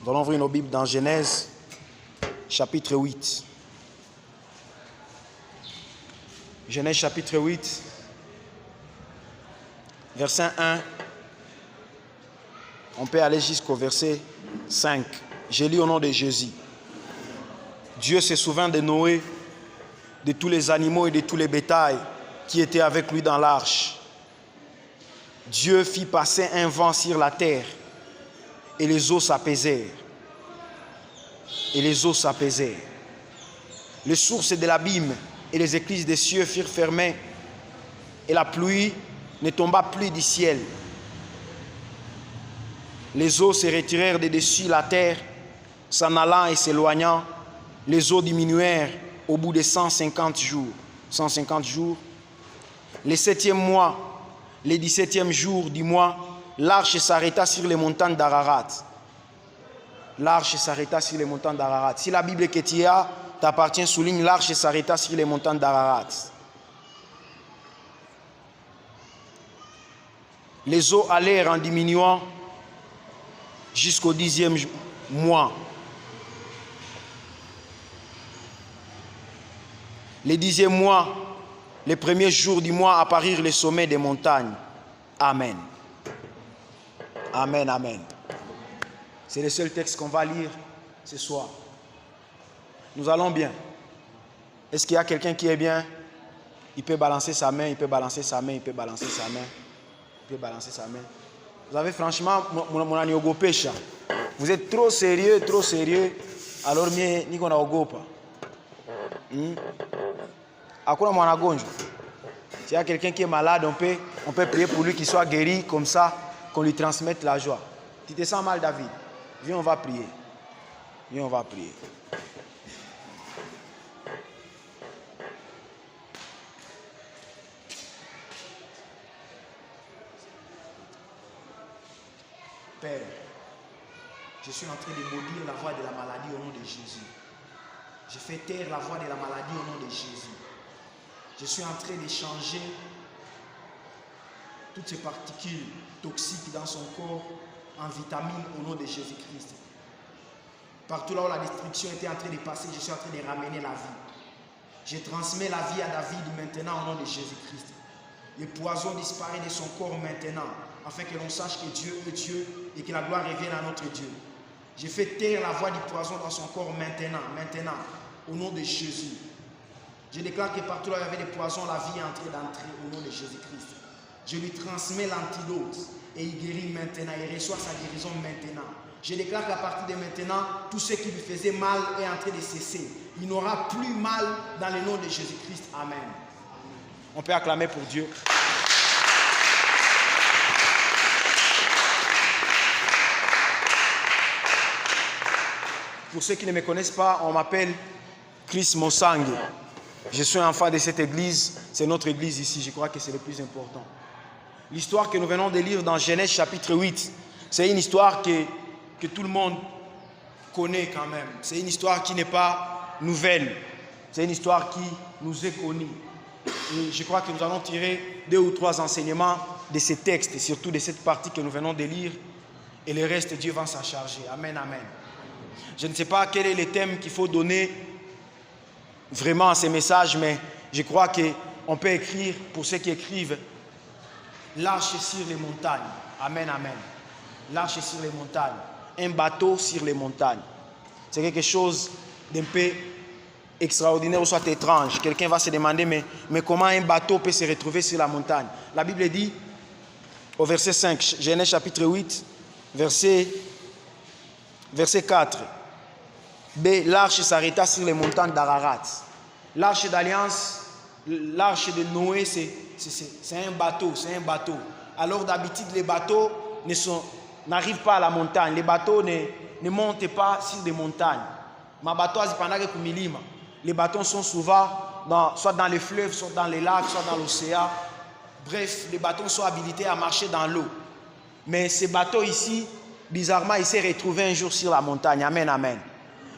Nous allons ouvrir nos Bibles dans Genèse, chapitre 8. Genèse, chapitre 8, verset 1. On peut aller jusqu'au verset 5. Je lis au nom de Jésus. Dieu se souvint de Noé, de tous les animaux et de tous les bétails qui étaient avec lui dans l'arche. Dieu fit passer un vent sur la terre et les eaux s'apaisèrent. Et les eaux s'apaisèrent. Les sources de l'abîme et les écluses des cieux furent fermées et la pluie ne tomba plus du ciel. Les eaux se retirèrent de dessus la terre, s'en allant et s'éloignant. Les eaux diminuèrent au bout de 150 jours. 150 jours. Le 7e mois, le 17e jour du mois, l'arche s'arrêta sur les montagnes d'Ararat. L'arche s'arrêta sur les montagnes d'Ararat. Si la Bible que tu as t'appartient, souligne l'arche s'arrêta sur les montagnes d'Ararat. Les eaux allèrent en diminuant jusqu'au 10e mois. Le 10e mois, les premiers jours du mois, apparurent les sommets des montagnes. Amen. Amen, amen. C'est le seul texte qu'on va lire ce soir. Nous allons bien. Est-ce qu'il y a quelqu'un qui est bien? Il peut balancer sa main, il peut balancer sa main, il peut balancer sa main. Il peut balancer sa main. Vous avez franchement, mon aniogo pécha. Vous êtes trop sérieux, alors ni qu'on a ogopa. Akuna mwana gonjwa. S'il y a quelqu'un qui est malade, on peut prier pour lui qu'il soit guéri, comme ça, qu'on lui transmette la joie. Tu te sens mal, David? Viens, on va prier. Viens, on va prier. Père, je suis en train de maudire la voix de la maladie au nom de Jésus. Je fais taire la voix de la maladie au nom de Jésus. Je suis en train de changer toutes ces particules toxiques dans son corps en vitamines au nom de Jésus-Christ. Partout là où la destruction était en train de passer, je suis en train de ramener la vie. Je transmets la vie à David maintenant au nom de Jésus-Christ. Le poison disparaît de son corps maintenant, afin que l'on sache que Dieu est Dieu et que la gloire revienne à notre Dieu. Je fais taire la voix du poison dans son corps maintenant, au nom de Jésus. Je déclare que partout là où il y avait des poisons, la vie est en train d'entrer au nom de Jésus-Christ. Je lui transmets l'antidote et il guérit maintenant, il reçoit sa guérison maintenant. Je déclare qu'à partir de maintenant, tout ce qui lui faisait mal est en train de cesser. Il n'aura plus mal dans le nom de Jésus-Christ. Amen. On peut acclamer pour Dieu. Pour ceux qui ne me connaissent pas, on m'appelle Chris Mosangue. Je suis un enfant de cette église. C'est notre église ici. Je crois que c'est le plus important. L'histoire que nous venons de lire dans Genèse chapitre 8, c'est une histoire que tout le monde connaît quand même. C'est une histoire qui n'est pas nouvelle. C'est une histoire qui nous est connue. Et je crois que nous allons tirer 2 ou 3 enseignements de ces textes, et surtout de cette partie que nous venons de lire. Et le reste, Dieu va s'en charger. Amen, amen. Je ne sais pas quel est le thème qu'il faut donner vraiment à ces messages, mais je crois qu'on peut écrire, pour ceux qui écrivent, l'arche sur les montagnes. Amen, amen. L'arche sur les montagnes. Un bateau sur les montagnes. C'est quelque chose d'un peu extraordinaire ou soit étrange. Quelqu'un va se demander, mais comment un bateau peut se retrouver sur la montagne? La Bible dit, au verset 5, Genèse chapitre 8, verset 4. B. L'arche s'arrêta sur les montagnes d'Ararat. L'arche d'alliance, l'arche de Noé, c'est un bateau, Alors d'habitude, les bateaux n'arrivent pas à la montagne. Les bateaux ne montent pas sur des montagnes. Les bateaux sont souvent soit dans les fleuves, soit dans les lacs, soit dans l'océan. Bref, les bateaux sont habilités à marcher dans l'eau. Mais ce bateau ici, bizarrement, il s'est retrouvé un jour sur la montagne. Amen, amen.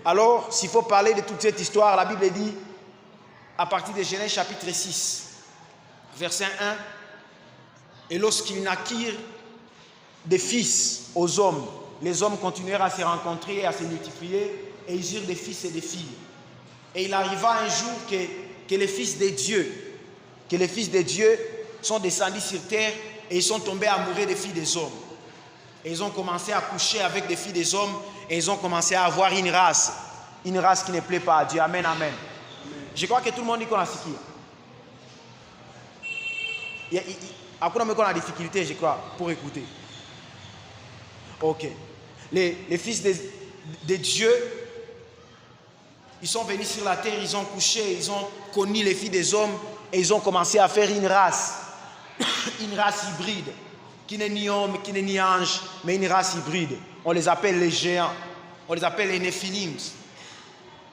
Alors, s'il faut parler de toute cette histoire, la Bible dit, à partir de Genèse chapitre 6, verset 1, « Et lorsqu'ils naquirent des fils aux hommes, les hommes continuèrent à se rencontrer, à se multiplier, et ils eurent des fils et des filles. Et il arriva un jour que les fils de Dieu sont descendus sur terre et ils sont tombés amoureux des filles des hommes. Et ils ont commencé à coucher avec des filles des hommes et ils ont commencé à avoir une race qui ne plaît pas à Dieu. Amen, amen. Je crois que tout le monde dit qu'on a ce qu'il y a. Après, on a la difficulté, je crois, pour écouter. Ok. Les fils de Dieu, ils sont venus sur la terre, ils ont couché, ils ont connu les filles des hommes et ils ont commencé à faire une race hybride, qui n'est ni homme, qui n'est ni ange, mais une race hybride. On les appelle les géants, on les appelle les Néphilims.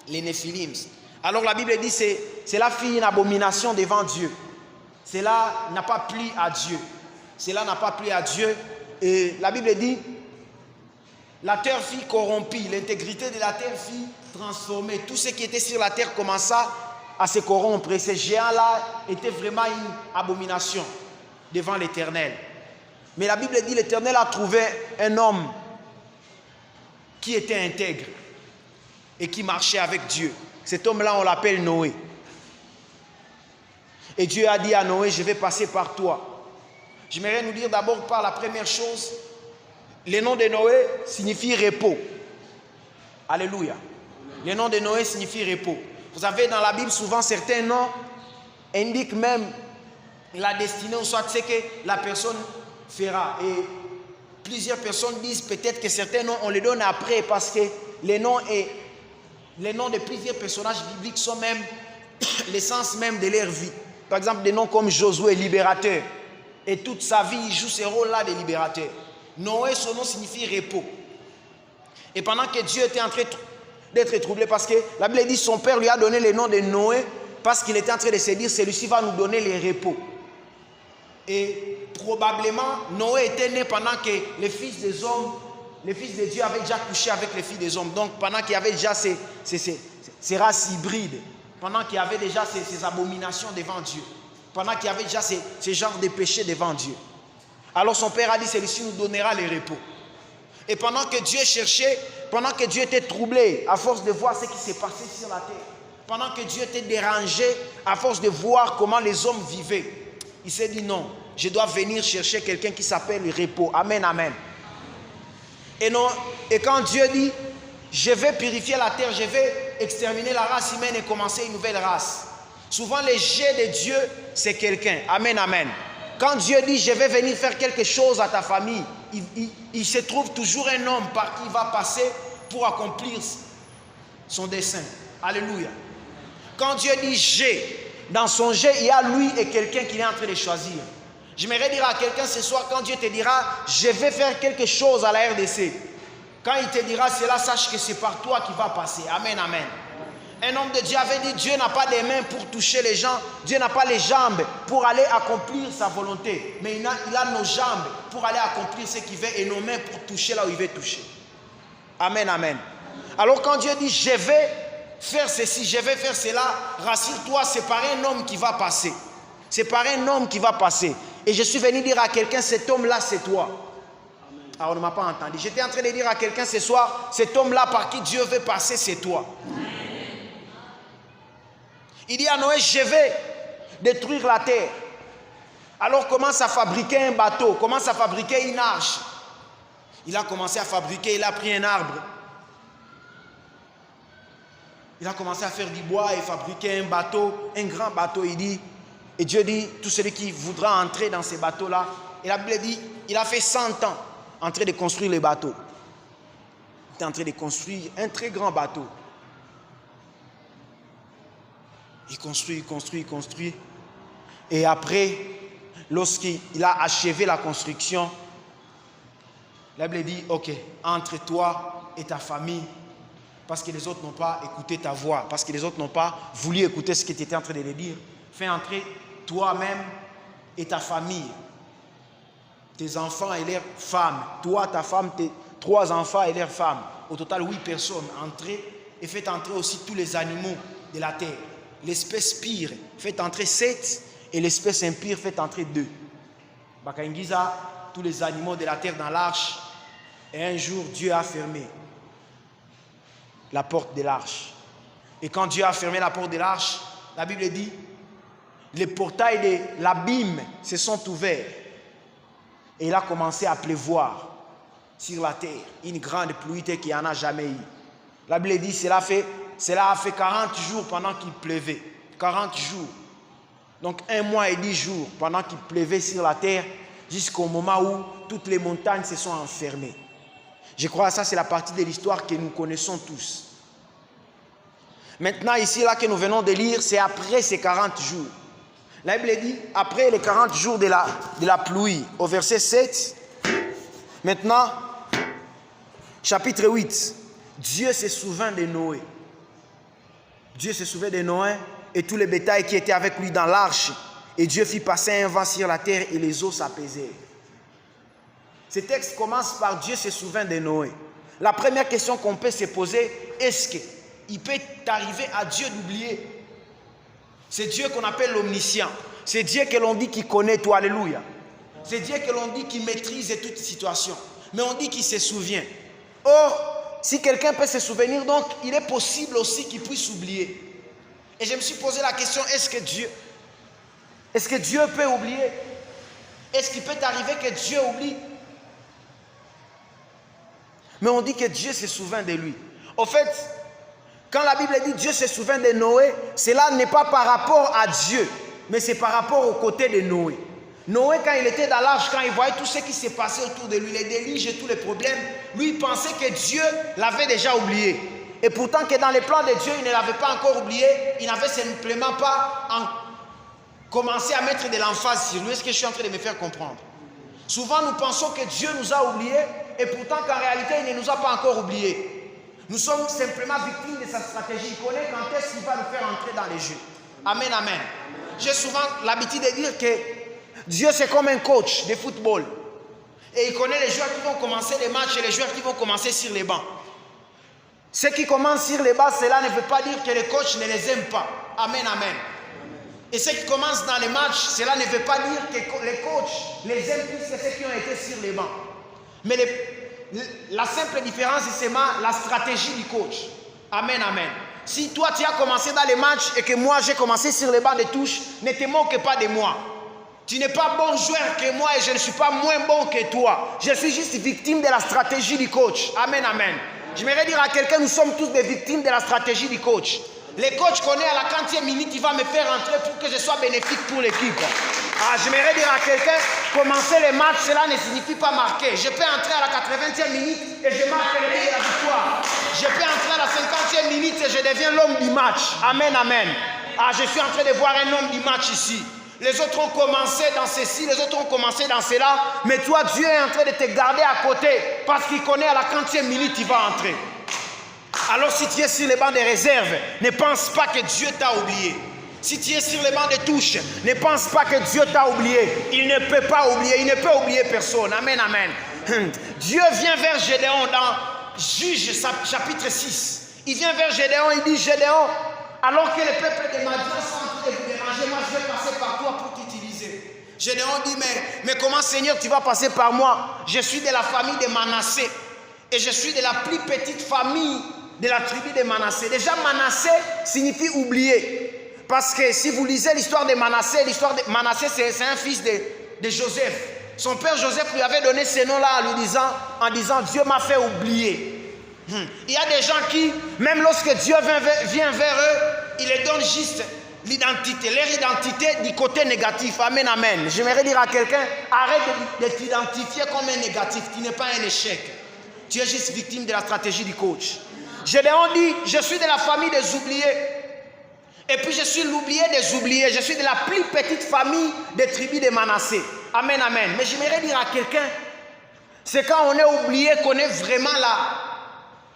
Les Néphilims. Alors la Bible dit cela fit une abomination devant Dieu. Cela n'a pas plu à Dieu. Cela n'a pas plu à Dieu. Et la Bible dit la terre fut corrompue, l'intégrité de la terre fut transformée. Tout ce qui était sur la terre commença à se corrompre. Et ces géants-là étaient vraiment une abomination devant l'Éternel. Mais la Bible dit l'Éternel a trouvé un homme qui était intègre et qui marchait avec Dieu. Cet homme-là, on l'appelle Noé. Et Dieu a dit à Noé, je vais passer par toi. J'aimerais nous dire d'abord par la première chose, le nom de Noé signifie repos. Alléluia. Le nom de Noé signifie repos. Vous savez, dans la Bible, souvent, certains noms indiquent même la destinée ou soit ce que la personne fera. Et plusieurs personnes disent peut-être que certains noms, on les donne après parce que les noms de plusieurs personnages bibliques sont même l'essence même de leur vie. Par exemple, des noms comme Josué, libérateur. Et toute sa vie, il joue ce rôle-là de libérateur. Noé, son nom signifie repos. Et pendant que Dieu était en train d'être troublé, parce que la Bible dit son père lui a donné le nom de Noé, parce qu'il était en train de se dire, celui-ci va nous donner les repos. Et probablement, Noé était né pendant que les fils des hommes, les fils de Dieu avaient déjà couché avec les filles des hommes. Donc pendant qu'il y avait déjà ces races hybrides, pendant qu'il y avait déjà ces abominations devant Dieu, pendant qu'il y avait déjà ces genres de péchés devant Dieu. Alors son père a dit, celui-ci nous donnera les repos. Et pendant que Dieu cherchait, pendant que Dieu était troublé, à force de voir ce qui s'est passé sur la terre, pendant que Dieu était dérangé, à force de voir comment les hommes vivaient, il s'est dit non, je dois venir chercher quelqu'un qui s'appelle repos. Amen, amen. Et quand Dieu dit, je vais purifier la terre, je vais exterminer la race humaine et commencer une nouvelle race. Souvent, les jets de Dieu, c'est quelqu'un. Amen, amen. Quand Dieu dit, je vais venir faire quelque chose à ta famille, il se trouve toujours un homme par qui il va passer pour accomplir son dessein. Alléluia. Quand Dieu dit j'ai, dans son j'ai, il y a lui et quelqu'un qu'il est en train de choisir. J'aimerais dire à quelqu'un ce soir, quand Dieu te dira, je vais faire quelque chose à la RDC. Quand il te dira cela, sache que c'est par toi qui va passer. Amen, amen. Un homme de Dieu avait dit, Dieu n'a pas des mains pour toucher les gens, Dieu n'a pas les jambes pour aller accomplir sa volonté, mais il a nos jambes pour aller accomplir ce qu'il veut et nos mains pour toucher là où il veut toucher. Amen, amen. Alors quand Dieu dit, je vais faire ceci, je vais faire cela, rassure-toi, c'est par un homme qui va passer. C'est par un homme qui va passer. Et je suis venu dire à quelqu'un, cet homme-là, c'est toi. Ah, on ne m'a pas entendu. J'étais en train de dire à quelqu'un ce soir, cet homme-là par qui Dieu veut passer, c'est toi. Il dit à Noé, je vais détruire la terre. Alors commence à fabriquer un bateau, commence à fabriquer une arche. Il a commencé à fabriquer, il a pris un arbre. Il a commencé à faire du bois et fabriquer un bateau, un grand bateau. Il dit, et Dieu dit, tout celui qui voudra entrer dans ces bateaux-là. Et la Bible dit, il a fait 100 ans en train de construire les bateaux. Il était en train de construire un très grand bateau. Il construit. Et après, lorsqu'il a achevé la construction, la Bible dit, ok, entre toi et ta famille, parce que les autres n'ont pas écouté ta voix, parce que les autres n'ont pas voulu écouter ce que tu étais en train de leur dire, fais entrer toi-même et ta famille, tes enfants et leurs femmes, toi, ta femme, tes 3 enfants et leurs femmes, au total 8 personnes, entrez et faites entrer aussi tous les animaux de la terre. L'espèce pire, faites entrer 7 et l'espèce impure, faites entrer 2. Bakaingiza, tous les animaux de la terre dans l'arche, Et un jour, Dieu a fermé la porte de l'arche. Et quand Dieu a fermé la porte de l'arche, la Bible dit, les portails de l'abîme se sont ouverts. Et il a commencé à pleuvoir sur la terre. Une grande pluie qu'il n'y en a jamais eu. La Bible dit, cela a fait 40 jours pendant qu'il pleuvait. 40 jours. Donc 1 mois et 10 jours pendant qu'il pleuvait sur la terre, jusqu'au moment où toutes les montagnes se sont enfermées. Je crois que ça, c'est la partie de l'histoire que nous connaissons tous. Maintenant, ici, là, que nous venons de lire, c'est après ces 40 jours. La Bible dit, après les 40 jours de la pluie, au verset 7, maintenant, chapitre 8, Dieu se souvint de Noé. Dieu se souvint de Noé et tous les bétails qui étaient avec lui dans l'arche. Et Dieu fit passer un vent sur la terre et les eaux s'apaisèrent. Ce texte commence par Dieu se souvint de Noé. La première question qu'on peut se poser, est-ce qu'il peut arriver à Dieu d'oublier? C'est Dieu qu'on appelle l'omniscient. C'est Dieu que l'on dit qu'il connaît tout, alléluia. C'est Dieu que l'on dit qu'il maîtrise toute situation. Mais on dit qu'il se souvient. Or, si quelqu'un peut se souvenir, donc il est possible aussi qu'il puisse oublier. Et je me suis posé la question, est-ce que Dieu peut oublier? Est-ce qu'il peut arriver que Dieu oublie? Mais on dit que Dieu se souvint de lui. Au fait, quand la Bible dit Dieu se souvint de Noé, cela n'est pas par rapport à Dieu, mais c'est par rapport au côté de Noé. Noé, quand il était dans l'arche, quand il voyait tout ce qui s'est passé autour de lui, les déluges et tous les problèmes, lui, il pensait que Dieu l'avait déjà oublié. Et pourtant que dans les plans de Dieu, il ne l'avait pas encore oublié, il n'avait simplement pas commencé à mettre de l'emphase sur lui. Est-ce que je suis en train de me faire comprendre? Souvent, nous pensons que Dieu nous a oubliés, et pourtant qu'en réalité, il ne nous a pas encore oubliés. Nous sommes simplement victimes de sa stratégie. Il connaît quand est-ce qu'il va nous faire entrer dans les jeux. Amen, amen. J'ai souvent l'habitude de dire que Dieu, c'est comme un coach de football. Et il connaît les joueurs qui vont commencer les matchs et les joueurs qui vont commencer sur les bancs. Ceux qui commencent sur les bancs, cela ne veut pas dire que les coachs ne les aiment pas. Amen, amen. Et ceux qui commencent dans les matchs, cela ne veut pas dire que les coachs les aiment plus que ceux qui ont été sur les bancs. Mais la simple différence, c'est seulement la stratégie du coach. Amen, amen. Si toi, tu as commencé dans les matchs et que moi, j'ai commencé sur les bancs de touche, ne te moque pas de moi. Tu n'es pas bon joueur que moi et je ne suis pas moins bon que toi. Je suis juste victime de la stratégie du coach. Amen, amen. J'aimerais dire à quelqu'un, nous sommes tous des victimes de la stratégie du coach. Le coach connaît à la 40e minute, il va me faire entrer pour que je sois bénéfique pour l'équipe. J'aimerais dire à quelqu'un, commencer les matchs, cela ne signifie pas marquer. Je peux entrer à la 80e minute et je marque le but de la victoire. Je peux entrer à la 50e minute et je deviens l'homme du match. Amen, amen. Je suis en train de voir un homme du match ici. Les autres ont commencé dans ceci, les autres ont commencé dans cela. Mais toi, Dieu est en train de te garder à côté parce qu'il connaît à la 40e minute, il va entrer. Alors si tu es sur les bancs de réserve, ne pense pas que Dieu t'a oublié. Si tu es sur les bancs de touche, ne pense pas que Dieu t'a oublié. Il ne peut pas oublier, il ne peut oublier personne. Amen, amen. Dieu vient vers Gédéon dans Juge chapitre 6. Il vient vers Gédéon, il dit, Gédéon, alors que le peuple de Madian sont en train de vous déranger, moi je vais passer par toi pour t'utiliser. Gédéon dit, mais comment Seigneur tu vas passer par moi? Je suis de la famille de Manassé et je suis de la plus petite famille de la tribu de Manassé. Déjà Manassé signifie oublier. Parce que si vous lisez l'histoire de Manassé c'est un fils de Joseph. Son père Joseph lui avait donné ce nom-là en disant Dieu m'a fait oublier. Il y a des gens qui, même lorsque Dieu vient vers eux, il les donne juste l'identité, leur identité du côté négatif. Amen, amen. J'aimerais dire à quelqu'un, arrête de t'identifier comme un négatif. Tu n'es pas un échec. Tu es juste victime de la stratégie du coach. Gédéon dit, je suis de la famille des oubliés. Et puis je suis l'oublié des oubliés. Je suis de la plus petite famille des tribus de Manassé. Amen, amen. Mais j'aimerais dire à quelqu'un, c'est quand on est oublié qu'on est vraiment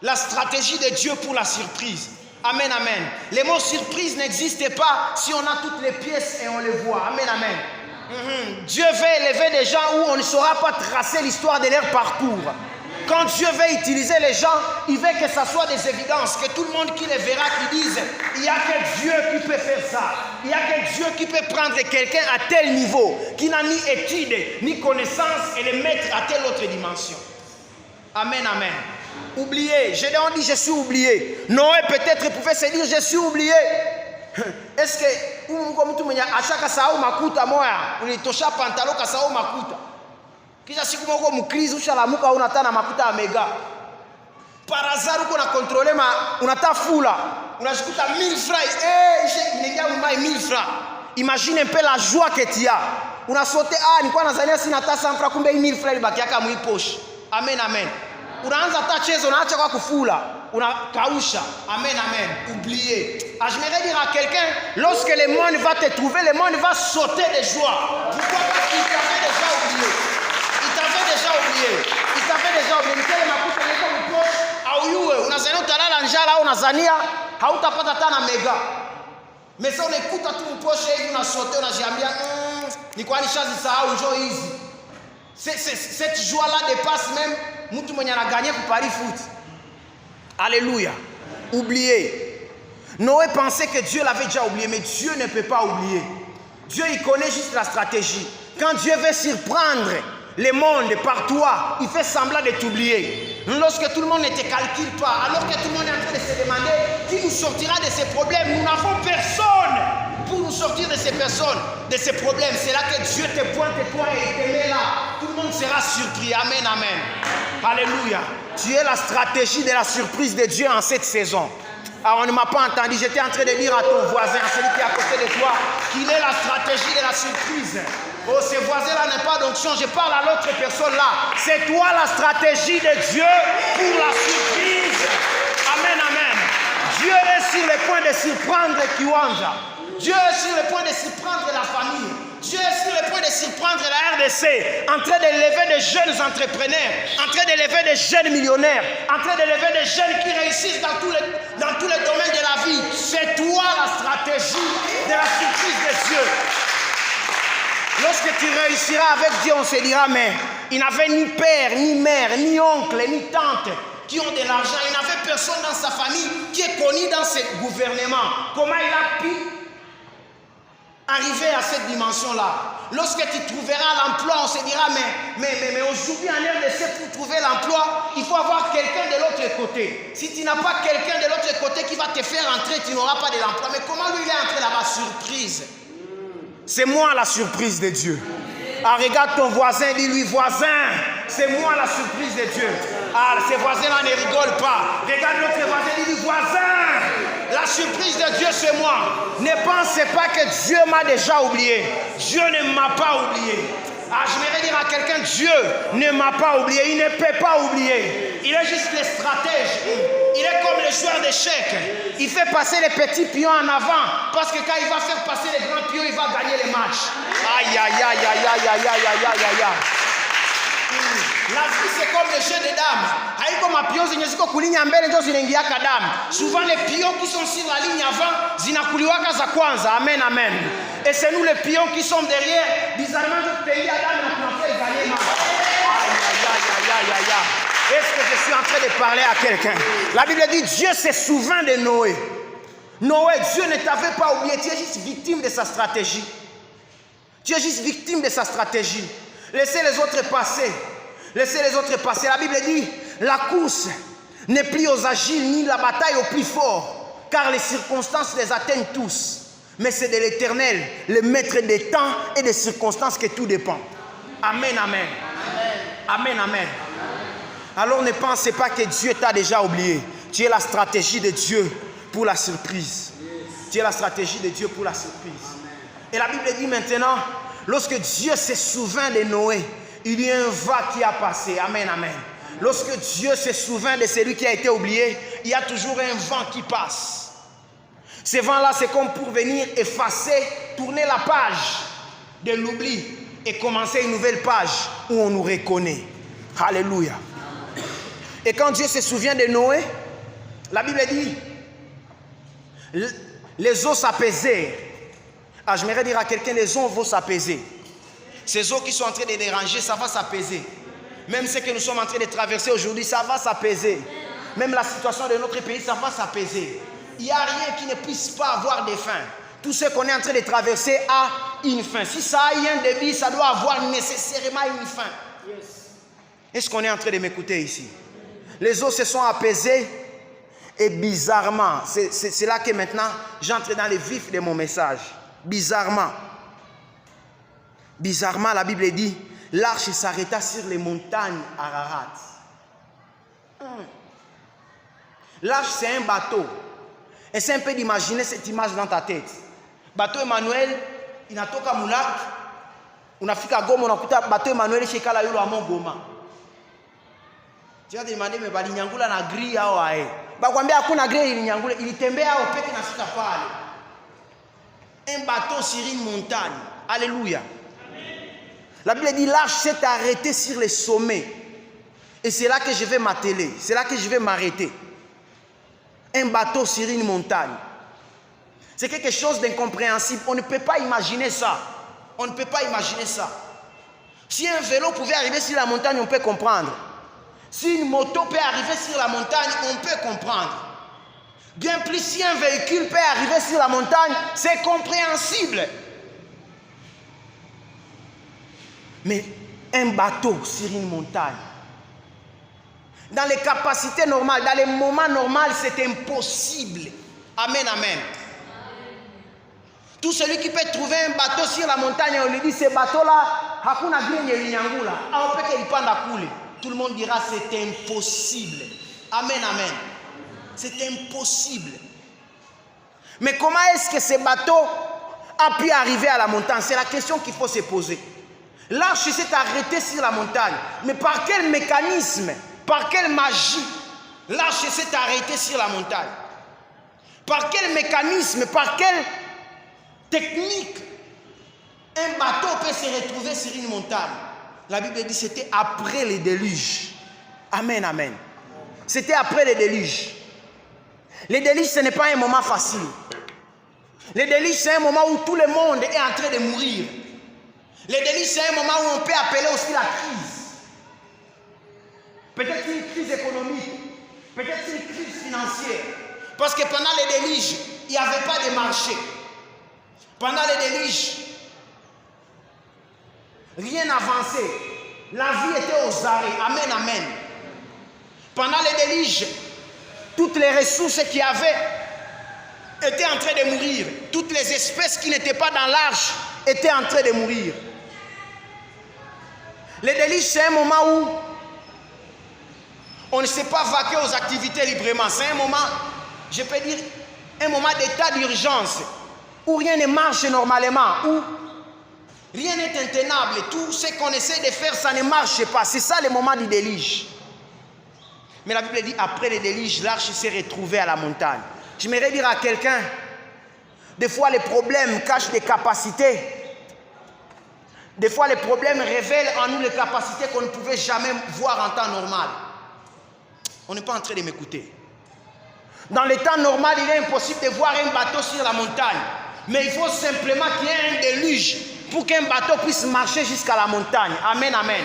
la stratégie de Dieu pour la surprise. Amen, amen. Les mots surprise n'existent pas si on a toutes les pièces et on les voit. Amen, amen. Dieu veut élever des gens où on ne saura pas tracer l'histoire de leur parcours. Quand Dieu veut utiliser les gens, il veut que ça soit des évidences, que tout le monde qui les verra, qui dise, il n'y a que Dieu qui peut faire ça. Il n'y a que Dieu qui peut prendre quelqu'un à tel niveau, qui n'a ni étude, ni connaissance, et le mettre à telle autre dimension. Amen, amen. Oublié. Gédéon dit, je suis oublié. Noé peut-être pouvait se dire, je suis oublié. Est-ce que, comme tout le monde, à chaque sao makuta moya, on est touché à pantalon ka sao makuta. Kisha siku moko mukrizi ushalamuka unataka na makuta ya mega. Par hasard uko na contrôler unataka fula. Unajikuta 1000 francs. Inaingia umai 1000 francs. Imagine un peu la joie que tu as. Unasote nilikuwa nazania sina hata 100 francs kumbe 1000 francs ibaki yaka muiposhi. Amen, amen. Unaanza hata chezo unaacha kwa kufula. Unakausha. Amen, amen. Oubliez. J'aimerais dire à quelqu'un, lorsque le monde va te trouver, le monde va sauter de joie. Pourquoi? Parce qu'il t'avait déjà oublié. Il t'avait déjà oublié. Il t'avait déjà oublié. Mkele makuta niko mposhi. Auyue. Unazania utalala njala au unazania hautapata tena mega. Mais ça on écoute à tout mposhi hivi unasote unajiambia ni kwa nishazisahau njoo hizi. Cette joie-là dépasse même mtu mwenye anagagner pour Paris foot. Alléluia. Oubliez. Noé pensait que Dieu l'avait déjà oublié, mais Dieu ne peut pas oublier. Dieu, il connaît juste la stratégie. Quand Dieu veut surprendre le monde par toi, il fait semblant de t'oublier. Lorsque tout le monde ne te calcule pas, alors que tout le monde est en train de se demander qui nous sortira de ces problèmes, nous n'avons personne pour nous sortir de ces personnes, de ces problèmes. C'est là que Dieu te pointe toi et te met là. Tout le monde sera surpris. Amen, amen. Alléluia. Tu es la stratégie de la surprise de Dieu en cette saison. Alors on ne m'a pas entendu, j'étais en train de dire à ton voisin, à celui qui est à côté de toi, qu'il est la stratégie de la surprise. Oh, ce voisin-là n'est pas d'onction, je parle à l'autre personne là. C'est toi la stratégie de Dieu pour la surprise. Amen, amen. Dieu est sur le point de surprendre Kiwanja. Dieu est sur le point de surprendre la famille. Dieu est sur le point de surprendre la RDC, en train d'élever des jeunes entrepreneurs, en train d'élever des jeunes millionnaires, en train d'élever des jeunes qui réussissent dans tous les domaines de la vie. C'est toi la stratégie de la surprise de Dieu. Lorsque tu réussiras avec Dieu, on se dira, mais il n'avait ni père, ni mère, ni oncle, ni tante qui ont de l'argent. Il n'avait personne dans sa famille qui est connu dans ce gouvernement. Comment il a pu arriver à cette dimension-là? Lorsque tu trouveras l'emploi, on se dira, mais aujourd'hui en RDC, pour trouver l'emploi, il faut avoir quelqu'un de l'autre côté. Si tu n'as pas quelqu'un de l'autre côté qui va te faire entrer, tu n'auras pas de l'emploi. Mais comment lui, il est entré là-bas? Surprise. C'est moi la surprise de Dieu. Ah, regarde ton voisin, dis-lui, voisin, c'est moi la surprise de Dieu. Ah, ces voisins-là ne rigolent pas. Regarde l'autre voisin, dis-lui, voisin, la surprise de Dieu, c'est moi. Ne pensez pas que Dieu m'a déjà oublié. Dieu ne m'a pas oublié. Ah, je vais dire à quelqu'un, Dieu ne m'a pas oublié. Il ne peut pas oublier. Il est juste le stratège. Il est comme le joueur d'échecs. Il fait passer les petits pions en avant. Parce que quand il va faire passer les grands pions, il va gagner les matchs. Aïe, aïe, aïe, aïe, aïe, aïe, aïe, aïe, aïe, aïe, aïe. La vie c'est comme le jeu des dames. Haïko ma pion zineziko kulinya mbele ndio zinaingiaka damu. Souvent les pions qui sont sur la ligne avant zinakuliwaka za kwanza. Amen, amen. Et c'est nous les pions qui sommes derrière. Bizarrement je pays à dame na fait gagner match. Aïe aïe aïe aïe aïe aïe. Est-ce que je suis en train de parler à quelqu'un? La Bible dit Dieu se souvint de Noé. Noé, Dieu ne t'avait pas oublié, tu es juste victime de sa stratégie. Tu es juste victime de sa stratégie. Laissez les autres passer. Laissez les autres passer. La Bible dit, la course n'est plus aux agiles ni la bataille aux plus forts, car les circonstances les atteignent tous. Mais c'est de l'Éternel, le maître des temps et des circonstances que tout dépend. Amen, amen. Amen, amen. Alors ne pensez pas que Dieu t'a déjà oublié. Tu es la stratégie de Dieu pour la surprise. Tu es la stratégie de Dieu pour la surprise. Et la Bible dit maintenant, lorsque Dieu se souvint de Noé, il y a un vent qui a passé. Amen, amen. Lorsque Dieu se souvint de celui qui a été oublié, il y a toujours un vent qui passe. Ce vent-là, c'est comme pour venir effacer, tourner la page de l'oubli et commencer une nouvelle page où on nous reconnaît. Alléluia. Et quand Dieu se souvient de Noé, la Bible dit, les eaux s'apaisèrent. Ah, j'aimerais dire à quelqu'un, les eaux vont s'apaiser. Ces eaux qui sont en train de déranger, ça va s'apaiser. Même ce que nous sommes en train de traverser aujourd'hui, ça va s'apaiser. Même la situation de notre pays, ça va s'apaiser. Il n'y a rien qui ne puisse pas avoir de fin. Tout ce qu'on est en train de traverser a une fin. Si ça a un début, ça doit avoir nécessairement une fin. Yes. Est-ce qu'on est en train de m'écouter ici? Les eaux se sont apaisées et bizarrement, c'est là que maintenant j'entre dans le vif de mon message. Bizarrement, la Bible dit, l'arche s'arrêta sur les montagnes Ararat. L'arche, c'est un bateau. Essaye un peu d'imaginer cette image dans ta tête. Bateau Emmanuel, inatoka mulak, unafika Goma, unakuta bateau Emmanuel shekala yulo amo Goma. Tu vas te demander, mais balinyangula na gri au ae. Bakwambia hakuna gri ilinyangula, ilitembea au peke na fika pale. Un bateau sur une montagne. Alléluia. La Bible dit, l'arche s'est arrêtée sur les sommets. Et c'est là que je vais m'atteler. C'est là que je vais m'arrêter. Un bateau sur une montagne. C'est quelque chose d'incompréhensible. On ne peut pas imaginer ça. On ne peut pas imaginer ça. Si un vélo pouvait arriver sur la montagne, on peut comprendre. Si une moto peut arriver sur la montagne, on peut comprendre. Bien plus, si un véhicule peut arriver sur la montagne, c'est compréhensible. Mais un bateau sur une montagne, dans les capacités normales, dans les moments normaux, c'est impossible. Amen, amen. Tout celui qui peut trouver un bateau sur la montagne, on lui dit, ce bateau-là, hakuna grenye linyangula, on peut qu'il panda coule. Tout le monde dira, c'est impossible. Amen, amen. C'est impossible. Mais comment est-ce que ce bateau a pu arriver à la montagne? C'est la question qu'il faut se poser. L'arche s'est arrêtée sur la montagne. Mais par quel mécanisme, par quelle magie, l'arche s'est arrêtée sur la montagne? Par quel mécanisme, par quelle technique un bateau peut se retrouver sur une montagne? La Bible dit que c'était après le déluge. Amen, amen. C'était après le déluge. Le déluge, ce n'est pas un moment facile. Le déluge, c'est un moment où tout le monde est en train de mourir. Le déluge, c'est un moment où on peut appeler aussi la crise. Peut-être une crise économique, peut-être une crise financière. Parce que pendant le déluge, il n'y avait pas de marché. Pendant le déluge, rien n'avançait. La vie était aux arrêts. Amen, amen. Pendant le déluge, toutes les ressources qu'il y avait étaient en train de mourir. Toutes les espèces qui n'étaient pas dans l'arche étaient en train de mourir. Le déluge, c'est un moment où on ne s'est pas vaquer aux activités librement. C'est un moment, je peux dire, un moment d'état d'urgence, où rien ne marche normalement, où rien n'est intenable. Tout ce qu'on essaie de faire, ça ne marche pas. C'est ça le moment du déluge. Mais la Bible dit, après le déluge, l'arche s'est retrouvée à la montagne. J'aimerais dire à quelqu'un, des fois les problèmes cachent des capacités. Des fois les problèmes révèlent en nous les capacités qu'on ne pouvait jamais voir en temps normal. On n'est pas en train de m'écouter. Dans le temps normal, il est impossible de voir un bateau sur la montagne. Mais il faut simplement qu'il y ait un déluge pour qu'un bateau puisse marcher jusqu'à la montagne. Amen, amen.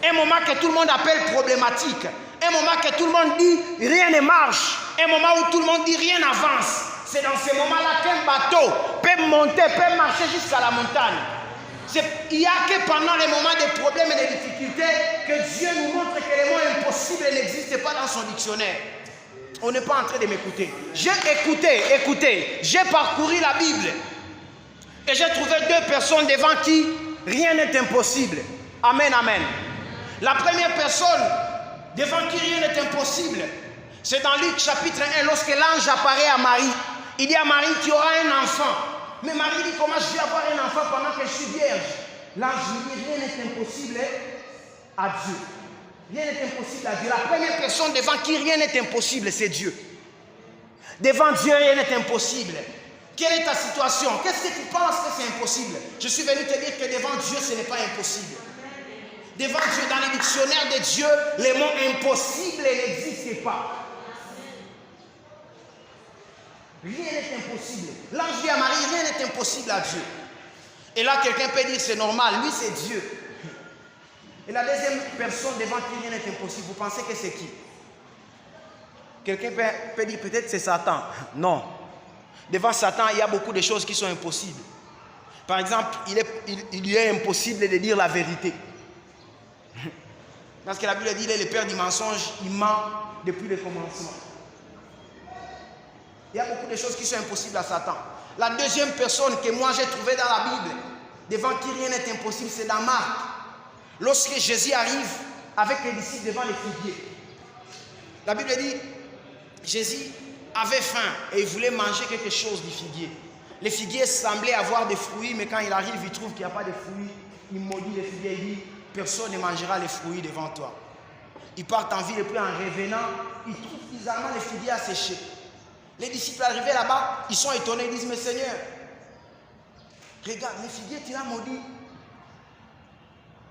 Un moment que tout le monde appelle problématique. Un moment que tout le monde dit rien ne marche. Un moment où tout le monde dit rien n'avance. C'est dans ces moments-là qu'un bateau peut monter, peut marcher jusqu'à la montagne. Il n'y a que pendant les moments de problèmes et de difficultés que Dieu nous montre que le mot impossible n'existe pas dans son dictionnaire. On n'est pas en train de m'écouter. J'ai écouté, j'ai parcouru la Bible et j'ai trouvé deux personnes devant qui rien n'est impossible. Amen, amen. La première personne devant qui rien n'est impossible, c'est dans Luc chapitre 1, lorsque l'ange apparaît à Marie. Il dit à Marie, tu auras un enfant. Mais Marie dit, comment je vais avoir un enfant pendant que je suis vierge? L'ange lui dit, rien n'est impossible à Dieu. Rien n'est impossible à Dieu. La première personne devant qui rien n'est impossible, c'est Dieu. Devant Dieu, rien n'est impossible. Quelle est ta situation? Qu'est-ce que tu penses que c'est impossible? Je suis venu te dire que devant Dieu, ce n'est pas impossible. Devant Dieu, dans le dictionnaire de Dieu, le mot impossible n'existe pas. Rien n'est impossible. L'ange dit à Marie, rien n'est impossible à Dieu. Et là, quelqu'un peut dire, c'est normal, lui c'est Dieu. Et la deuxième personne devant qui rien n'est impossible, vous pensez que c'est qui? Quelqu'un peut dire, peut-être c'est Satan. Non. Devant Satan, il y a beaucoup de choses qui sont impossibles. Par exemple, il lui est impossible de dire la vérité. Parce que la Bible dit, il est le père du mensonge, il ment depuis le commencement. Il y a beaucoup de choses qui sont impossibles à Satan. La deuxième personne que moi j'ai trouvée dans la Bible, devant qui rien n'est impossible, c'est dans Marc. Lorsque Jésus arrive avec les disciples devant les figuiers. La Bible dit, Jésus avait faim et il voulait manger quelque chose du figuier. Les figuiers semblaient avoir des fruits, mais quand il arrive, il trouve qu'il n'y a pas de fruits. Il maudit les figuiers, il dit, personne ne mangera les fruits devant toi. Ils partent en ville et puis en revenant, ils trouvent bizarrement les figuiers asséchés. Les disciples arrivés là-bas, ils sont étonnés, ils disent, mais Seigneur, regarde, les figuiers, tu l'as maudit.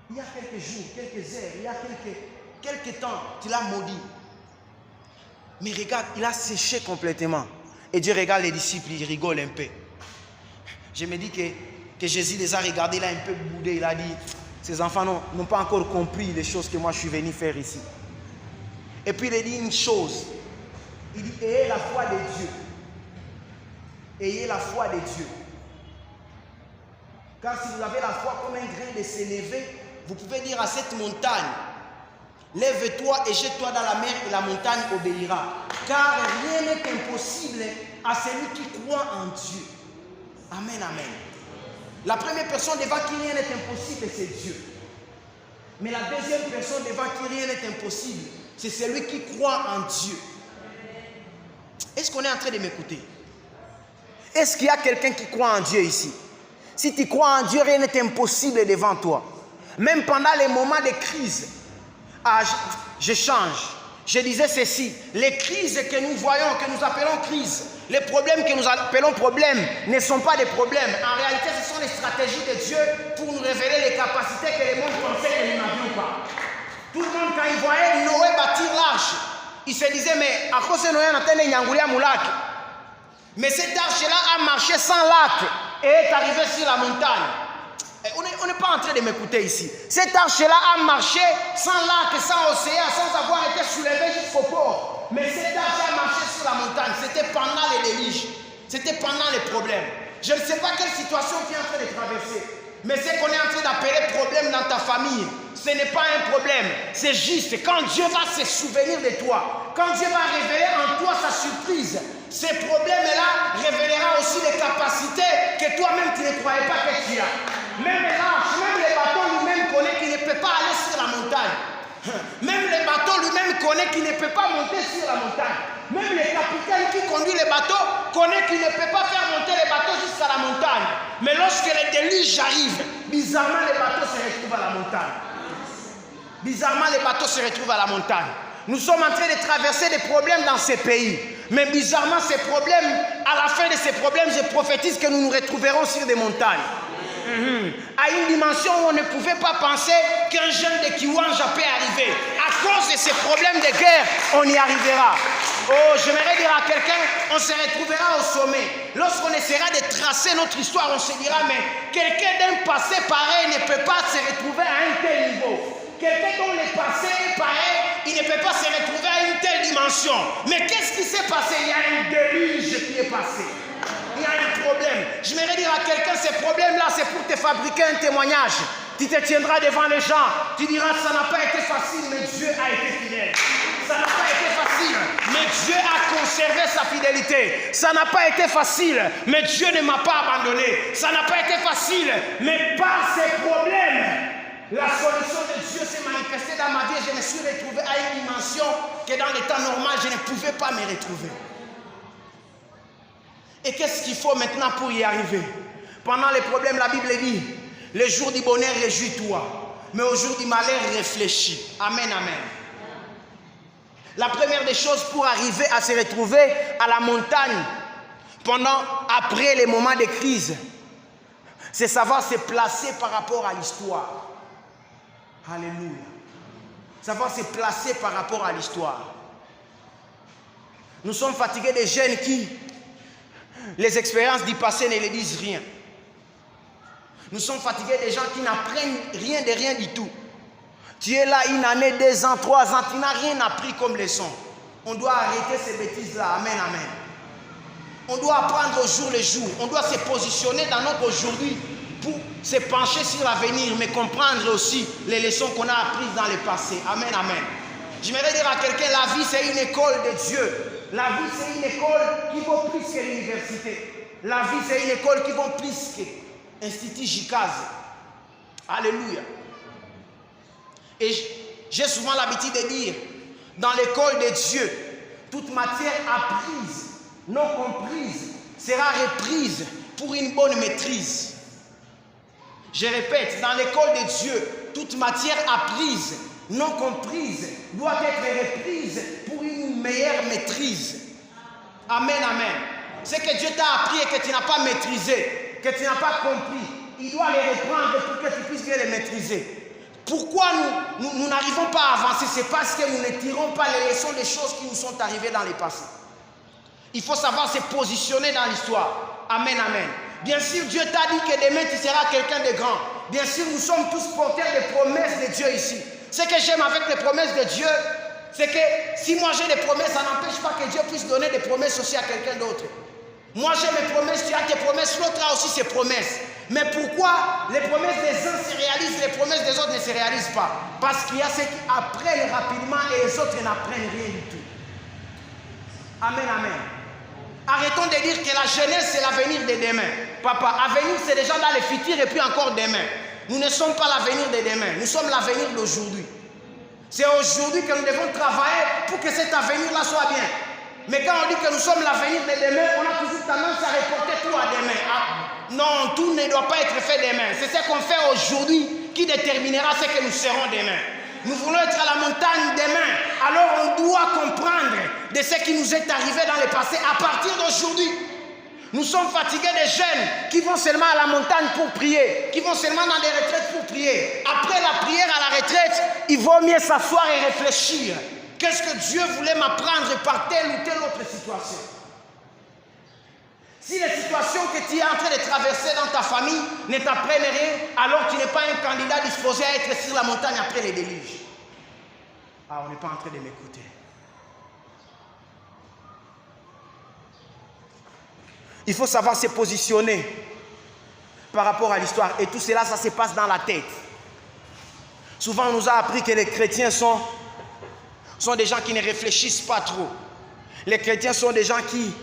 Il y a quelques jours, quelques heures, il y a quelques temps, tu l'as maudit. Mais regarde, il a séché complètement. Et Dieu regarde les disciples, il rigole un peu. Je me dis que Jésus les a regardés, il a un peu boudé, il a dit, ces enfants n'ont pas encore compris les choses que moi je suis venu faire ici. Et puis il a dit une chose, il dit, ayez la foi de Dieu. Ayez la foi de Dieu. Car si vous avez la foi comme un grain de s'élever, vous pouvez dire à cette montagne, lève-toi et jette-toi dans la mer et la montagne obéira. Car rien n'est impossible à celui qui croit en Dieu. Amen, amen. La première personne devant qui rien n'est impossible, c'est Dieu. Mais la deuxième personne devant qui rien n'est impossible, c'est celui qui croit en Dieu. Est-ce qu'on est en train de m'écouter? Est-ce qu'il y a quelqu'un qui croit en Dieu ici? Si tu crois en Dieu, rien n'est impossible devant toi. Même pendant les moments de crise. Ah, je change. Je disais ceci. Les crises que nous voyons, que nous appelons crises, les problèmes que nous appelons problèmes ne sont pas des problèmes. En réalité, ce sont les stratégies de Dieu pour nous révéler les capacités que le monde pensait que nous n'avions pas. Tout le monde, quand il voyait Noé bâtir l'arche, il se disait, mais à cause de Noé, on a Nyangoulia Moulak. Mais cette arche-là a marché sans lac et est arrivée sur la montagne. On n'est pas en train de m'écouter ici. Cette arche-là a marché sans lac, sans océan, sans avoir été soulevée jusqu'au port. Mais cette arche a marché sur la montagne. C'était pendant les déluges. C'était pendant les problèmes. Je ne sais pas quelle situation tu es en train de traverser. Mais ce qu'on est en train d'appeler problème dans ta famille, ce n'est pas un problème. C'est juste quand Dieu va se souvenir de toi, quand Dieu va révéler en toi sa surprise, ces problèmes-là révélera aussi les capacités que toi-même tu ne croyais pas que tu as. Même l'arche, même le bateau lui-même connaît qu'il ne peut pas aller sur la montagne. Même le bateau lui-même connaît qu'il ne peut pas monter sur la montagne. Même le capitaine qui conduit le bateau connaît qu'il ne peut pas faire monter le bateau jusqu'à la montagne. Mais lorsque les déluges arrivent, bizarrement les bateaux se retrouvent à la montagne. Bizarrement les bateaux se retrouvent à la montagne. Nous sommes en train de traverser des problèmes dans ces pays. Mais bizarrement ces problèmes, à la fin de ces problèmes, je prophétise que nous nous retrouverons sur des montagnes. À une dimension où on ne pouvait pas penser qu'un jeune de Kiwanja peut arriver. À cause de ces problèmes de guerre, on y arrivera. Oh, j'aimerais dire à quelqu'un, on se retrouvera au sommet. Lorsqu'on essaiera de tracer notre histoire, on se dira, mais quelqu'un d'un passé pareil ne peut pas se retrouver à un tel niveau. Quelqu'un dont le passé est pareil, il ne peut pas se retrouver à une telle dimension. Mais qu'est-ce qui s'est passé? Il y a un déluge qui est passé. Il y a un problème. Je voudrais dire à quelqu'un, ces problèmes-là, c'est pour te fabriquer un témoignage. Tu te tiendras devant les gens. Tu diras, ça n'a pas été facile, mais Dieu a été fidèle. Ça n'a pas été facile, mais Dieu a conservé sa fidélité. Ça n'a pas été facile, mais Dieu ne m'a pas abandonné. Ça n'a pas été facile, mais par ces problèmes, la solution de Dieu s'est manifestée dans ma vie et je me suis retrouvé à une dimension que dans le temps normal, je ne pouvais pas me retrouver. Et qu'est-ce qu'il faut maintenant pour y arriver? Pendant les problèmes, la Bible dit, le jour du bonheur, réjouis-toi. Mais au jour du malheur, réfléchis. Amen, amen. La première des choses pour arriver à se retrouver à la montagne, après les moments de crise, c'est savoir se placer par rapport à l'histoire. Alléluia. Savoir se placer par rapport à l'histoire. Nous sommes fatigués des jeunes qui, les expériences du passé ne les disent rien. Nous sommes fatigués des gens qui n'apprennent rien de rien du tout. Tu es là une année, 2 ans, 3 ans, tu n'as rien appris comme leçon. On doit arrêter ces bêtises-là. Amen, amen. On doit apprendre au jour le jour. On doit se positionner dans notre aujourd'hui pour se pencher sur l'avenir, mais comprendre aussi les leçons qu'on a apprises dans le passé. Amen, amen. J'aimerais dire à quelqu'un, la vie c'est une école de Dieu. La vie c'est une école qui vaut plus que l'université. La vie c'est une école qui vaut plus que l'Institut Jikaz. Alléluia. Et j'ai souvent l'habitude de dire, dans l'école de Dieu, toute matière apprise, non comprise, sera reprise pour une bonne maîtrise. Je répète, dans l'école de Dieu, toute matière apprise, non comprise, doit être reprise pour une meilleure maîtrise. Amen, amen. Ce que Dieu t'a appris et que tu n'as pas maîtrisé, que tu n'as pas compris, il doit les reprendre pour que tu puisses bien les maîtriser. Pourquoi nous n'arrivons pas à avancer? C'est parce que nous ne tirons pas les leçons des choses qui nous sont arrivées dans le passé. Il faut savoir se positionner dans l'histoire. Amen, amen. Bien sûr, Dieu t'a dit que demain tu seras quelqu'un de grand. Bien sûr, nous sommes tous porteurs des promesses de Dieu ici. Ce que j'aime avec les promesses de Dieu, c'est que si moi j'ai des promesses, ça n'empêche pas que Dieu puisse donner des promesses aussi à quelqu'un d'autre. Moi j'ai mes promesses, tu as tes promesses, l'autre a aussi ses promesses. Mais pourquoi les promesses des uns se réalisent, les promesses des autres ne se réalisent pas? Parce qu'il y a ceux qui apprennent rapidement et les autres n'apprennent rien du tout. Amen, amen. Arrêtons de dire que la jeunesse c'est l'avenir de demain. Papa, avenir c'est déjà dans le futur et puis encore demain. Nous ne sommes pas l'avenir de demain, nous sommes l'avenir d'aujourd'hui. C'est aujourd'hui que nous devons travailler pour que cet avenir-là soit bien. Mais quand on dit que nous sommes l'avenir de demain, on a toujours tendance à reporter tout à demain. Non, tout ne doit pas être fait demain. C'est ce qu'on fait aujourd'hui qui déterminera ce que nous serons demain. Nous voulons être à la montagne demain. Alors on doit comprendre de ce qui nous est arrivé dans le passé à partir d'aujourd'hui. Nous sommes fatigués des jeunes qui vont seulement à la montagne pour prier, qui vont seulement dans des retraites pour prier. Après la prière à la retraite, il vaut mieux s'asseoir et réfléchir. Qu'est-ce que Dieu voulait m'apprendre par telle ou telle autre situation? Si les situations que tu es en train de traverser dans ta famille ne t'apprennent rien, alors tu n'es pas un candidat disposé à être sur la montagne après les déluges. Ah, on n'est pas en train de m'écouter. Il faut savoir se positionner par rapport à l'histoire. Et tout cela, ça se passe dans la tête. Souvent, on nous a appris que les chrétiens sont des gens qui ne réfléchissent pas trop. Les chrétiens sont des gens qui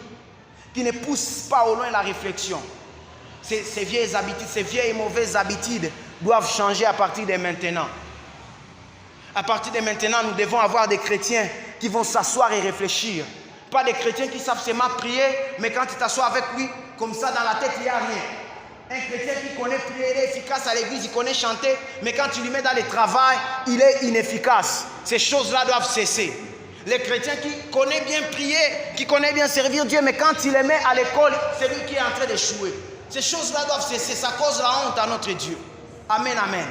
ne poussent pas au loin la réflexion. Ces vieilles habitudes, ces vieilles et mauvaises habitudes doivent changer à partir de maintenant. À partir de maintenant, nous devons avoir des chrétiens qui vont s'asseoir et réfléchir. Pas des chrétiens qui savent seulement prier, mais quand tu t'assois avec lui, comme ça dans la tête, il n'y a rien. Un chrétien qui connaît prier, il est efficace à l'église, il connaît chanter, mais quand tu lui mets dans le travail, il est inefficace. Ces choses-là doivent cesser. Les chrétiens qui connaissent bien prier, qui connaissent bien servir Dieu, mais quand il les met à l'école, c'est lui qui est en train d'échouer. Ces choses-là doivent cesser, ça cause la honte à notre Dieu. Amen, amen.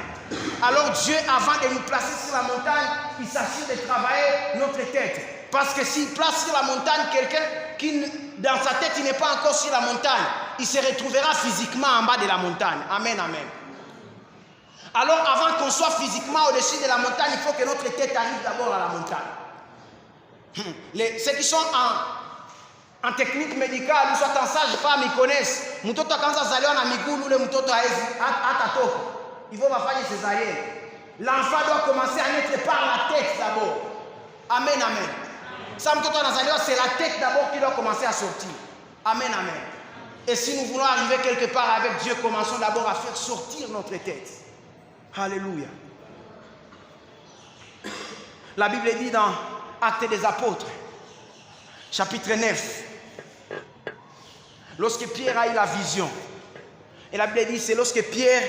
Alors Dieu, avant de nous placer sur la montagne, il s'assure de travailler notre tête. Parce que s'il place sur la montagne quelqu'un qui, dans sa tête, il n'est pas encore sur la montagne, il se retrouvera physiquement en bas de la montagne. Amen, amen. Alors, avant qu'on soit physiquement au-dessus de la montagne, il faut que notre tête arrive d'abord à la montagne. Ceux qui sont en technique médicale, ou soit en sage-femme, ils connaissent. Mutoto kanza zaliwa na miguu ule mtoto haezi atatoka. Il faut faire césarienne. L'enfant doit commencer à naître par la tête d'abord. Amen, amen. Ça, c'est la tête d'abord qui doit commencer à sortir. Amen, amen. Et si nous voulons arriver quelque part avec Dieu, commençons d'abord à faire sortir notre tête. Alléluia. La Bible dit dans Actes des Apôtres, chapitre 9, lorsque Pierre a eu la vision, et la Bible dit, c'est lorsque Pierre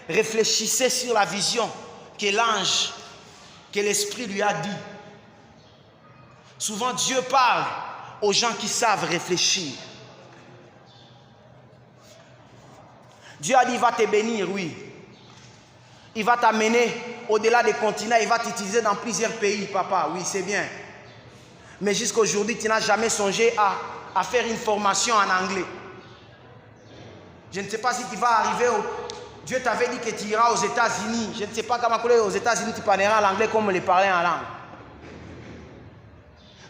réfléchissait sur la vision que l'ange, que l'Esprit lui a dit. Souvent, Dieu parle aux gens qui savent réfléchir. Dieu a dit, il va te bénir, oui. Il va t'amener au-delà des continents, il va t'utiliser dans plusieurs pays, papa, oui, c'est bien. Mais jusqu'à aujourd'hui, tu n'as jamais songé à faire une formation en anglais. Je ne sais pas si tu vas arriver Dieu t'avait dit que tu iras aux États-Unis. Je ne sais pas comment aux États-Unis tu parleras l'anglais comme les parler en langue.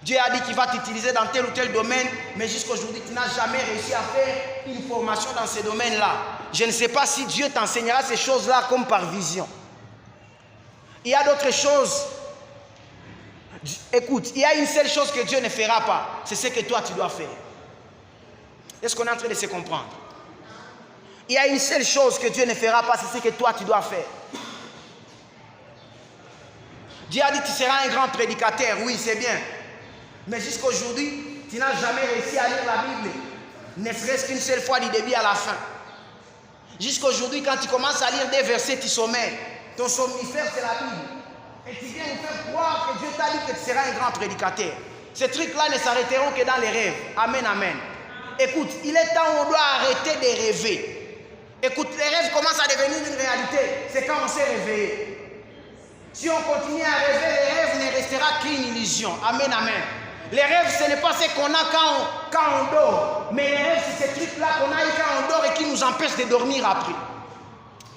Dieu a dit qu'il va t'utiliser dans tel ou tel domaine, mais jusqu'à aujourd'hui, tu n'as jamais réussi à faire une formation dans ce domaine-là. je ne sais pas si Dieu t'enseignera ces choses-là comme par vision. Il y a d'autres choses. Écoute, il y a une seule chose que Dieu ne fera pas. C'est ce que toi tu dois faire. Est-ce qu'on est en train de se comprendre? Il y a une seule chose que Dieu ne fera pas. C'est ce que toi tu dois faire. Dieu a dit tu seras un grand prédicateur. Oui, c'est bien. Mais jusqu'à aujourd'hui, tu n'as jamais réussi à lire la Bible. Ne serait-ce qu'une seule fois du début à la fin. Jusqu'à aujourd'hui, quand tu commences à lire des versets, tu sommeilles. Ton somnifère, c'est la Bible. Et tu viens nous faire croire que Dieu t'a dit que tu seras un grand prédicateur. Ces trucs-là ne s'arrêteront que dans les rêves. Amen, amen. Écoute, il est temps où on doit arrêter de rêver. Écoute, les rêves commencent à devenir une réalité. C'est quand on s'est réveillé. Si on continue à rêver, les rêves ne restera qu'une illusion. Amen, amen. Les rêves, ce n'est pas ce qu'on a quand on dort. Mais les rêves, c'est ces trucs-là qu'on a eu quand on dort et qui nous empêchent de dormir après.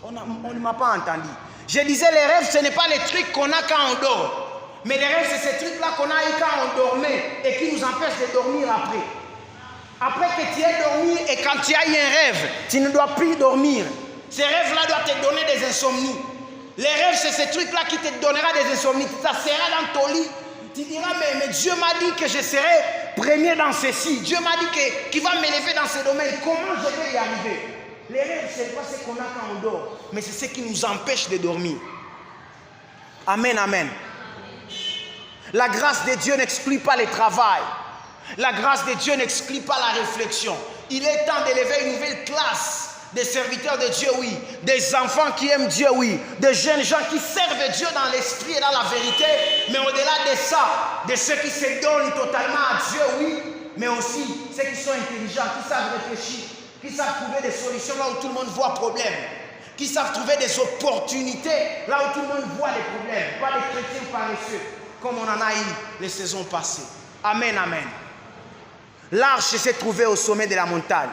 On ne m'a pas entendu. Je disais, les rêves, ce n'est pas les trucs qu'on a quand on dort. Mais les rêves, c'est ces trucs-là qu'on a eu quand on dormait et qui nous empêchent de dormir après. Après que tu aies dormi et quand tu as eu un rêve, tu ne dois plus dormir. Ces rêves-là doivent te donner des insomnies. Les rêves, c'est ces trucs-là qui te donnera des insomnies. Tu t'asseras dans ton lit. Tu diras, mais Dieu m'a dit que je serai premier dans ceci. Dieu m'a dit qu'il va m'élever dans ce domaine. Comment je vais y arriver? Les rêves, ce n'est pas ce qu'on a quand on dort, mais c'est ce qui nous empêche de dormir. Amen, amen. La grâce de Dieu n'exclut pas le travail. La grâce de Dieu n'exclut pas la réflexion. Il est temps d'élever une nouvelle classe des serviteurs de Dieu, oui. Des enfants qui aiment Dieu, oui. Des jeunes gens qui servent Dieu dans l'esprit et dans la vérité. Mais au-delà de ça, de ceux qui se donnent totalement à Dieu, oui. Mais aussi ceux qui sont intelligents, qui savent réfléchir, qui savent trouver des solutions là où tout le monde voit problème. Qui savent trouver des opportunités là où tout le monde voit des problèmes. Pas des chrétiens paresseux, comme on en a eu les saisons passées. Amen, amen. L'arche s'est trouvée au sommet de la montagne.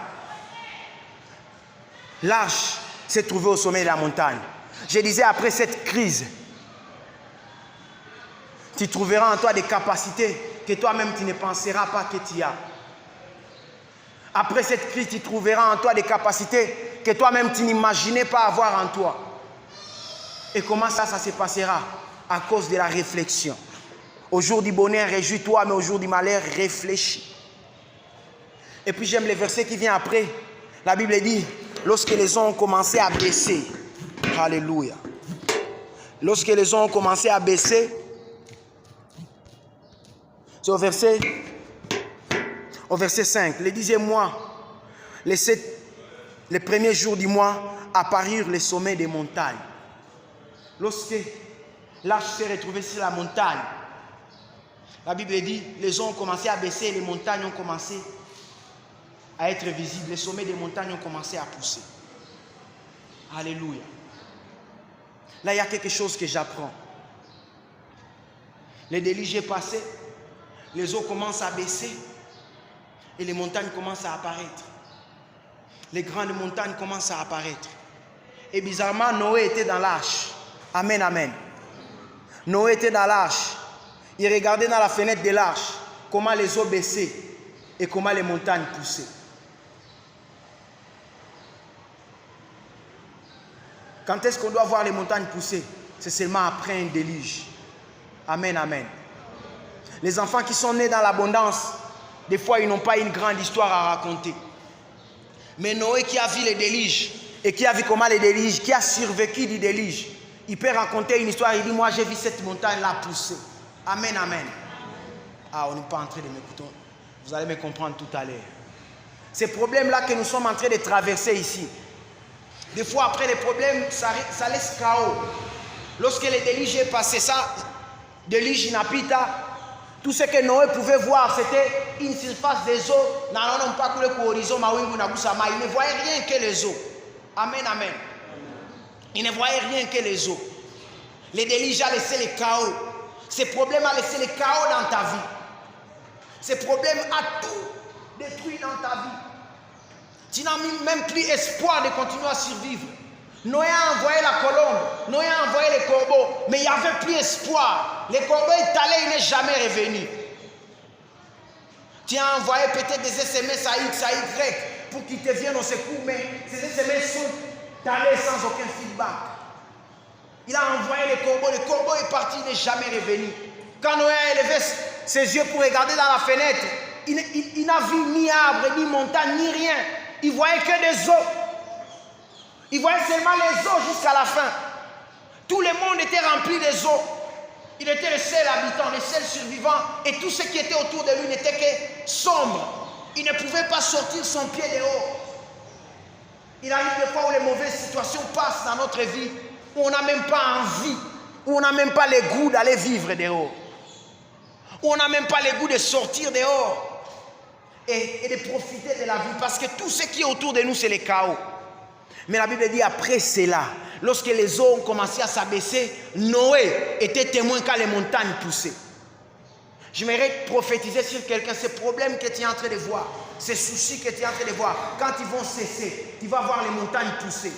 L'arche s'est trouvée au sommet de la montagne. Je disais, après cette crise, tu trouveras en toi des capacités que toi-même tu ne penseras pas que tu as. Après cette crise, tu trouveras en toi des capacités que toi-même tu n'imaginais pas avoir en toi. Et comment ça se passera? À cause de la réflexion. Au jour du bonheur, réjouis-toi, mais au jour du malheur, réfléchis. Et puis j'aime les versets qui viennent après. La Bible dit, lorsque les eaux ont commencé à baisser, alléluia. Lorsque les eaux ont commencé à baisser, c'est au verset 5, le 10e mois, les premiers jours du mois, apparurent les sommets des montagnes. Lorsque l'arche s'est retrouvée sur la montagne, la Bible dit, les eaux ont commencé à baisser et les montagnes ont commencé à être visibles. Les sommets des montagnes ont commencé à pousser. Alléluia. Là, il y a quelque chose que j'apprends. Le déluge est passé, les eaux commencent à baisser et les montagnes commencent à apparaître. Les grandes montagnes commencent à apparaître. Et bizarrement, Noé était dans l'arche. Amen, amen. Noé était dans l'arche. Il regardait dans la fenêtre de l'arche comment les eaux baissaient et comment les montagnes poussaient. Quand est-ce qu'on doit voir les montagnes pousser? C'est seulement après un déluge. Amen, amen. Les enfants qui sont nés dans l'abondance, des fois, ils n'ont pas une grande histoire à raconter. Mais Noé qui a vu les déluges et qui a vu comment les déluges, qui a survécu du déluge, il peut raconter une histoire. Il dit, moi j'ai vu cette montagne-là pousser. Amen, amen. Ah, on n'est pas en train de m'écouter. Vous allez me comprendre tout à l'heure. Ces problèmes-là que nous sommes en train de traverser ici, des fois après les problèmes, ça laisse chaos. Lorsque le déluge est passé, ça, déluge inapita, tout ce que Noé pouvait voir, c'était une surface des eaux. Il ne voyait rien que les eaux. Amen, amen. Il ne voyait rien que les eaux. Le déluge a laissé le chaos. Ces problèmes ont laissé le chaos dans ta vie. Ces problèmes ont tout détruit dans ta vie. Tu n'as même plus espoir de continuer à survivre. Noé a envoyé la colombe, Noé a envoyé les corbeaux, mais il n'y avait plus espoir. Les corbeaux est allé, il n'est jamais revenu. Tu as envoyé peut-être des SMS à X, à Y pour qu'il te vienne au secours, mais ces 7 semaines sont allées sans aucun feedback. Il a envoyé le corbeau est parti, il n'est jamais revenu. Quand Noé a élevé ses yeux pour regarder dans la fenêtre, il n'a vu ni arbre, ni montagne, ni rien. Il voyait que des eaux. Il voyait seulement les eaux jusqu'à la fin. Tout le monde était rempli des eaux. Il était le seul habitant, le seul survivant. Et tout ce qui était autour de lui n'était que sombre. Il ne pouvait pas sortir son pied dehors. Il arrive des fois où les mauvaises situations passent dans notre vie, où on n'a même pas envie, où on n'a même pas le goût d'aller vivre dehors. Où on n'a même pas le goût de sortir dehors et de profiter de la vie. Parce que tout ce qui est autour de nous, c'est le chaos. Mais la Bible dit après cela, lorsque les eaux ont commencé à s'abaisser, Noé était témoin quand les montagnes poussaient. J'aimerais prophétiser sur quelqu'un, ces problèmes que tu es en train de voir, ces soucis que tu es en train de voir, quand ils vont cesser, tu vas voir les montagnes pousser.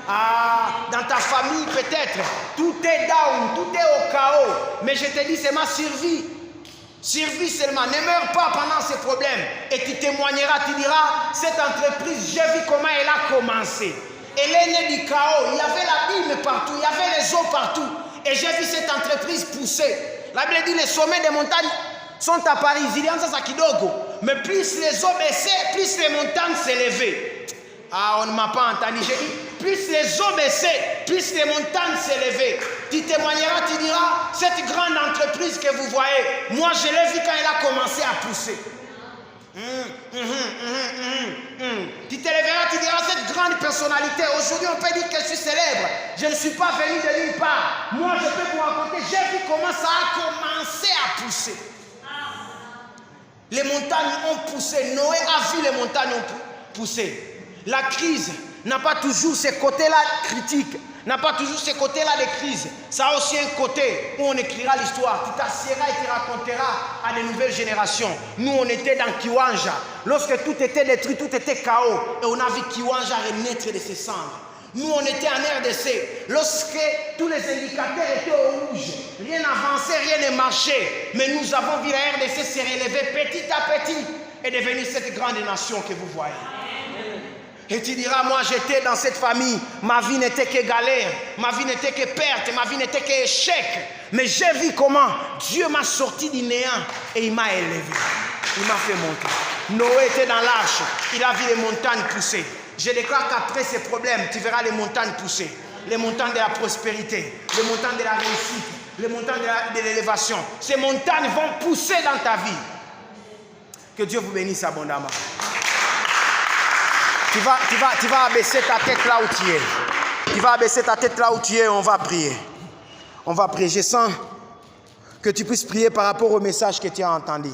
Dans ta famille peut-être, tout est down, tout est au chaos. Mais je te dis, c'est ma survie. Survie seulement, ne meurs pas pendant ces problèmes. Et tu témoigneras, tu diras, cette entreprise, j'ai vu comment elle a commencé. Elle est née du chaos, il y avait l'abîme partout, il y avait les eaux partout. Et j'ai vu cette entreprise pousser. La Bible dit, les sommets des montagnes sont apparus, à kidogo. Mais plus les eaux baissaient, plus les montagnes s'élevaient. On ne m'a pas entendu, j'ai dit, plus les eaux baissaient, plus les montagnes s'élevaient. Tu témoigneras, tu diras, cette grande entreprise que vous voyez, moi je l'ai vu quand elle a commencé à pousser. Tu te lèveras, tu diras, cette grande personnalité, aujourd'hui on peut dire que je suis célèbre. Je ne suis pas venu de nulle part. Moi je peux vous raconter, j'ai vu comment ça a commencé à pousser. Les montagnes ont poussé, Noé a vu les montagnes ont poussé. La crise n'a pas toujours ce côté-là critique, n'a pas toujours ce côté-là de crise. Ça a aussi un côté où on écrira l'histoire. Tu t'assieras et tu raconteras à de nouvelles générations. Nous, on était dans Kiwanja. Lorsque tout était détruit, tout était chaos. Et on a vu Kiwanja renaître de ses cendres. Nous, on était en RDC. Lorsque tous les indicateurs étaient au rouge, rien n'avançait, rien ne marchait. Mais nous avons vu la RDC se relever petit à petit et devenir cette grande nation que vous voyez. Et tu diras, moi j'étais dans cette famille, ma vie n'était que galère, ma vie n'était que perte, ma vie n'était que échec. Mais j'ai vu comment Dieu m'a sorti du néant et il m'a élevé. Il m'a fait monter. Noé était dans l'arche, il a vu les montagnes pousser. Je déclare qu'après ces problèmes, tu verras les montagnes pousser. Les montagnes de la prospérité, les montagnes de la réussite, les montagnes de l'élévation. Ces montagnes vont pousser dans ta vie. Que Dieu vous bénisse abondamment. Tu vas abaisser ta tête là où tu es. Tu vas abaisser ta tête là où tu es et on va prier. On va prier. Je sens que tu puisses prier par rapport au message que tu as entendu.